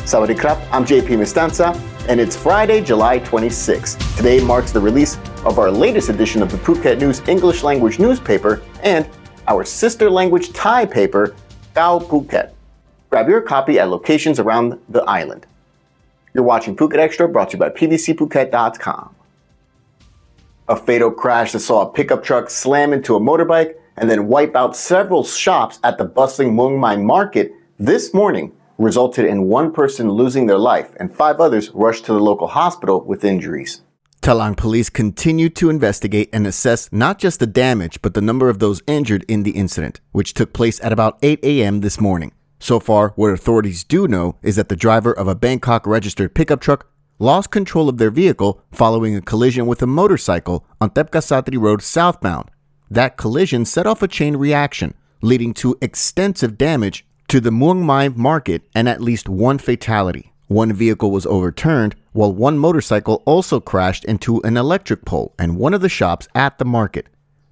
Sawadee krap, I'm JP Mestanza, and it's Friday, July 26. Today marks the release of our latest edition of the Phuket News English language newspaper and our sister language Thai paper, Khao Phuket. Grab your copy at locations around the island. You're watching Phuket Xtra, brought to you by pvcphuket.com. A fatal crash that saw a pickup truck slam into a motorbike and then wipe out several shops at the bustling Muang Mai market this morning resulted in one person losing their life and 5 others rushed to the local hospital with injuries. Talang police continue to investigate and assess not just the damage, but the number of those injured in the incident, which took place at about 8 a.m. this morning. So far, what authorities do know is that the driver of a Bangkok-registered pickup truck lost control of their vehicle following a collision with a motorcycle on Tepka Satri Road southbound. That collision set off a chain reaction, leading to extensive damage to the Muang Mai market and at least one fatality. One vehicle was overturned, while one motorcycle also crashed into an electric pole and one of the shops at the market.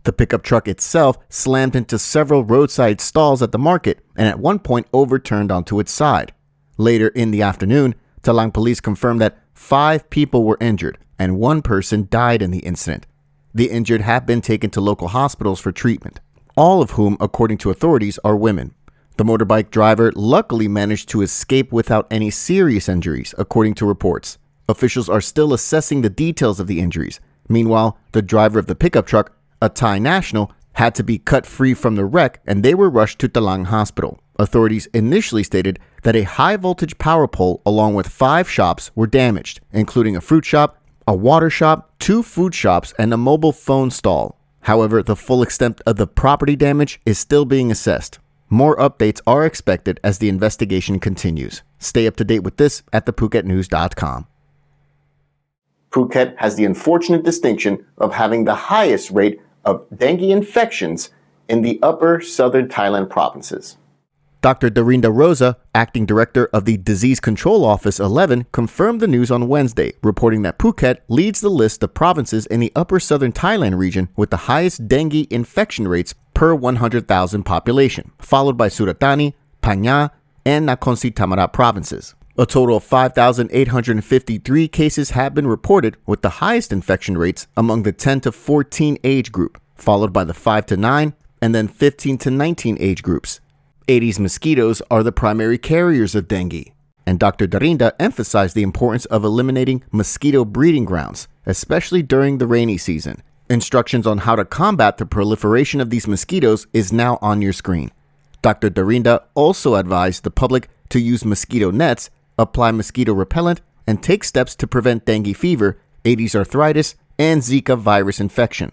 The pickup truck itself slammed into several roadside stalls at the market and at one point overturned onto its side. Later in the afternoon, Talang police confirmed that 5 people were injured and 1 person died in the incident. The injured have been taken to local hospitals for treatment, all of whom, according to authorities, are women. The motorbike driver luckily managed to escape without any serious injuries, according to reports. Officials are still assessing the details of the injuries. Meanwhile, the driver of the pickup truck, a Thai national, had to be cut free from the wreck and they were rushed to Talang Hospital. Authorities initially stated that a high-voltage power pole along with 5 shops were damaged, including a fruit shop, a water shop, 2 food shops, and a mobile phone stall. However, the full extent of the property damage is still being assessed. More updates are expected as the investigation continues. Stay up to date with this at thephuketnews.com. Phuket has the unfortunate distinction of having the highest rate of dengue infections in the upper Southern Thailand provinces. Dr. Darinda Rosa, acting director of the Disease Control Office 11, confirmed the news on Wednesday, reporting that Phuket leads the list of provinces in the upper Southern Thailand region with the highest dengue infection rates per 100,000 population, followed by Surat Thani, Phang Nga, and Nakhon Si Thammarat provinces. A total of 5,853 cases have been reported, with the highest infection rates among the 10 to 14 age group, followed by the 5 to 9 and then 15 to 19 age groups. Aedes mosquitoes are the primary carriers of dengue, and Dr. Darinda emphasized the importance of eliminating mosquito breeding grounds, especially during the rainy season. Instructions on how to combat the proliferation of these mosquitoes is now on your screen. Dr. Darinda also advised the public to use mosquito nets, apply mosquito repellent, and take steps to prevent dengue fever, Aedes arthritis, and Zika virus infection.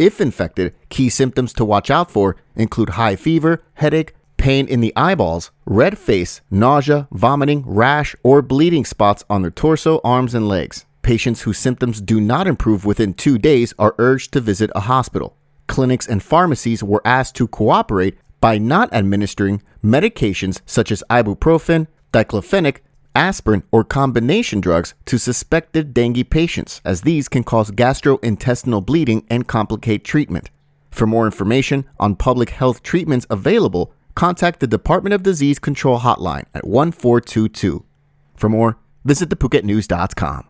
If infected, key symptoms to watch out for include high fever, headache, pain in the eyeballs, red face, nausea, vomiting, rash, or bleeding spots on their torso, arms, and legs. Patients whose symptoms do not improve within 2 days are urged to visit a hospital. Clinics and pharmacies were asked to cooperate by not administering medications such as ibuprofen, diclofenac, aspirin, or combination drugs to suspected dengue patients, as these can cause gastrointestinal bleeding and complicate treatment. For more information on public health treatments available, contact the Department of Disease Control hotline at 1422. For more, visit thephuketnews.com.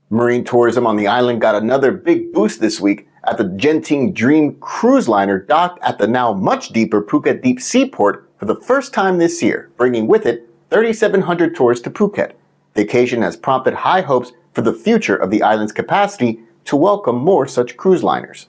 Marine tourism on the island got another big boost this week at the Genting Dream cruise liner docked at the now much deeper Phuket Deep Seaport for the first time this year, bringing with it 3,700 tours to Phuket. The occasion has prompted high hopes for the future of the island's capacity to welcome more such cruise liners.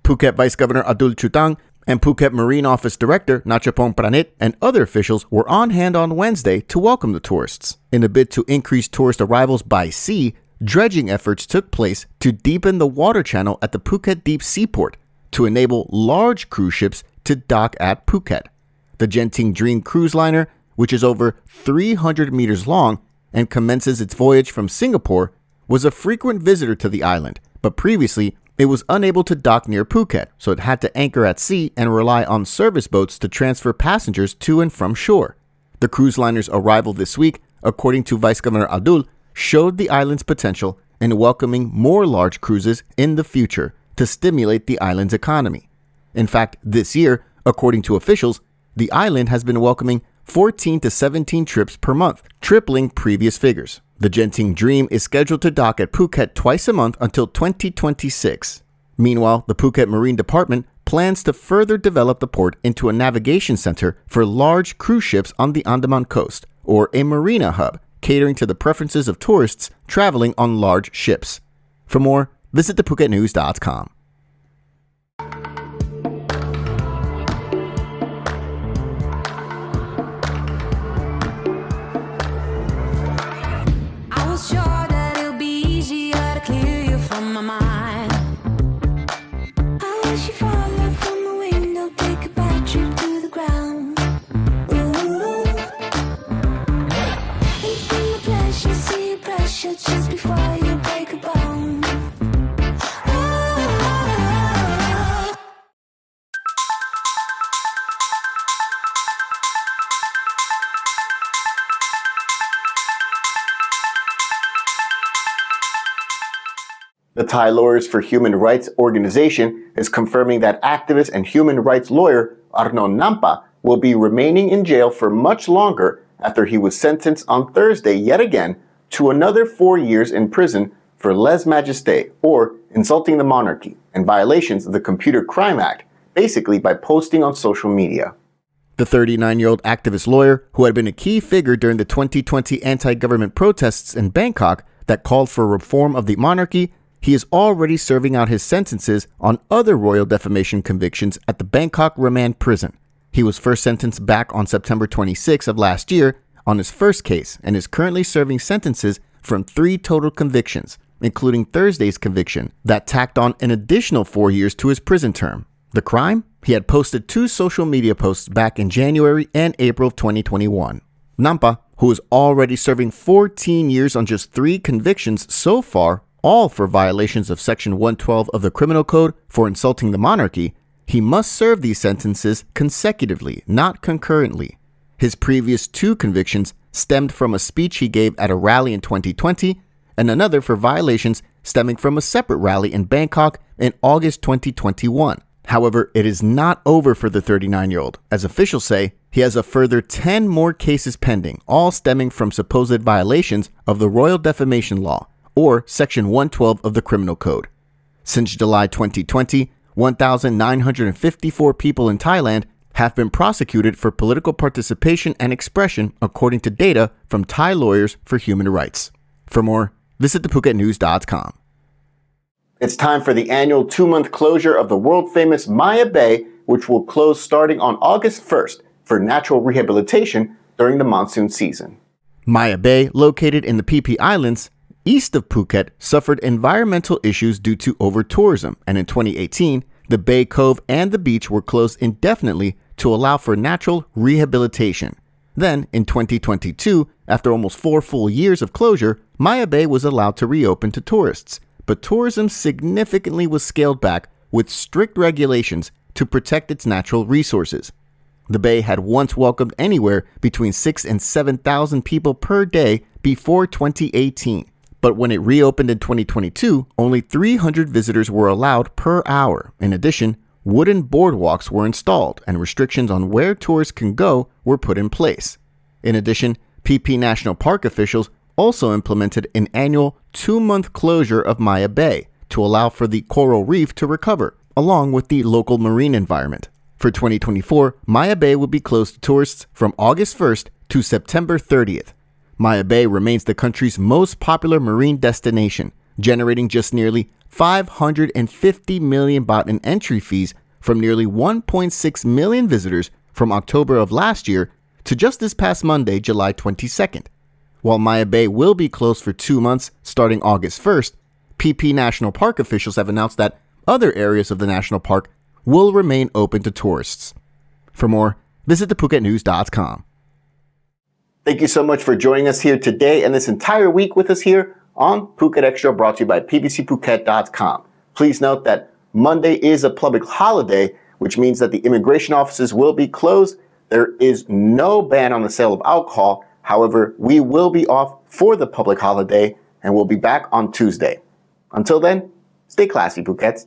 Phuket Vice Governor Adul Chutang and Phuket Marine Office Director Nachapong Pranit and other officials were on hand on Wednesday to welcome the tourists. In a bid to increase tourist arrivals by sea, dredging efforts took place to deepen the water channel at the Phuket Deep Seaport to enable large cruise ships to dock at Phuket. The Genting Dream cruise liner, which is over 300 meters long and commences its voyage from Singapore, was a frequent visitor to the island, but previously it was unable to dock near Phuket, so it had to anchor at sea and rely on service boats to transfer passengers to and from shore. The cruise liner's arrival this week, according to Vice Governor Adul, showed the island's potential in welcoming more large cruises in the future to stimulate the island's economy. In fact, this year, according to officials, the island has been welcoming 14 to 17 trips per month, tripling previous figures. The Genting Dream is scheduled to dock at Phuket twice a month until 2026. Meanwhile, the Phuket Marine Department plans to further develop the port into a navigation center for large cruise ships on the Andaman coast, or a marina hub, catering to the preferences of tourists traveling on large ships. For more, visit thephuketnews.com. I was sure that it'll be easier to clear you from my mind. I wish you fall out from the window, take a bad trip to the ground. Ooh. Eating the pleasure, see your pressure just before you break a bone. The Thai Lawyers for Human Rights organization is confirming that activist and human rights lawyer Arnon Nampa will be remaining in jail for much longer after he was sentenced on Thursday yet again to another 4 years in prison for lese-majeste, or insulting the monarchy, and violations of the Computer Crime Act, basically by posting on social media. The 39-year-old activist lawyer, who had been a key figure during the 2020 anti-government protests in Bangkok that called for reform of the monarchy, he is already serving out his sentences on other royal defamation convictions at the Bangkok Remand Prison. He was first sentenced back on September 26 of last year on his first case and is currently serving sentences from 3 total convictions, including Thursday's conviction that tacked on an additional 4 years to his prison term. The crime? He had posted 2 social media posts back in January and April of 2021. Nampa, who is already serving 14 years on just 3 convictions so far, all for violations of Section 112 of the Criminal Code for insulting the monarchy, he must serve these sentences consecutively, not concurrently. His previous 2 convictions stemmed from a speech he gave at a rally in 2020, and another for violations stemming from a separate rally in Bangkok in August 2021. However, it is not over for the 39-year-old. As officials say, he has a further 10 more cases pending, all stemming from supposed violations of the Royal Defamation Law, or Section 112 of the Criminal Code. Since July 2020, 1,954 people in Thailand have been prosecuted for political participation and expression, according to data from Thai Lawyers for Human Rights. For more, visit thephuketnews.com. It's time for the annual 2-month closure of the world-famous Maya Bay, which will close starting on August 1st for natural rehabilitation during the monsoon season. Maya Bay, located in the Phi Islands, east of Phuket, suffered environmental issues due to over-tourism, and in 2018, the Bay Cove and the beach were closed indefinitely to allow for natural rehabilitation. Then, in 2022, after almost 4 full years of closure, Maya Bay was allowed to reopen to tourists, but tourism significantly was scaled back with strict regulations to protect its natural resources. The bay had once welcomed anywhere between 6,000 and 7,000 people per day before 2018. But when it reopened in 2022, only 300 visitors were allowed per hour. In addition, wooden boardwalks were installed and restrictions on where tourists can go were put in place. In addition, Phi National Park officials also implemented an annual 2-month closure of Maya Bay to allow for the coral reef to recover, along with the local marine environment. For 2024, Maya Bay will be closed to tourists from August 1st to September 30th. Maya Bay remains the country's most popular marine destination, generating just nearly 550 million baht in entry fees from nearly 1.6 million visitors from October of last year to just this past Monday, July 22nd. While Maya Bay will be closed for 2 months starting August 1st, Phi National Park officials have announced that other areas of the national park will remain open to tourists. For more, visit thephuketnews.com. Thank you so much for joining us here today and this entire week with us here on Phuket Extra, brought to you by pbcphuket.com. Please note that Monday is a public holiday, which means that the immigration offices will be closed. There is no ban on the sale of alcohol. However, we will be off for the public holiday and we'll be back on Tuesday. Until then, stay classy, Phukets.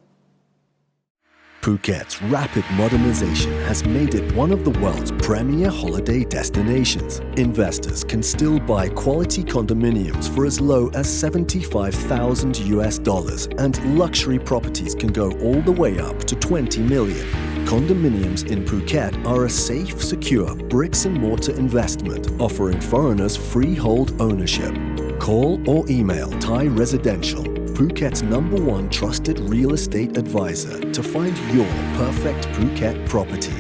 Phuket's rapid modernization has made it one of the world's premier holiday destinations. Investors can still buy quality condominiums for as low as $75,000, and luxury properties can go all the way up to $20 million. Condominiums in Phuket are a safe, secure bricks-and-mortar investment offering foreigners freehold ownership. Call or email Thai Residential, Phuket's #1 trusted real estate advisor, to find your perfect Phuket property.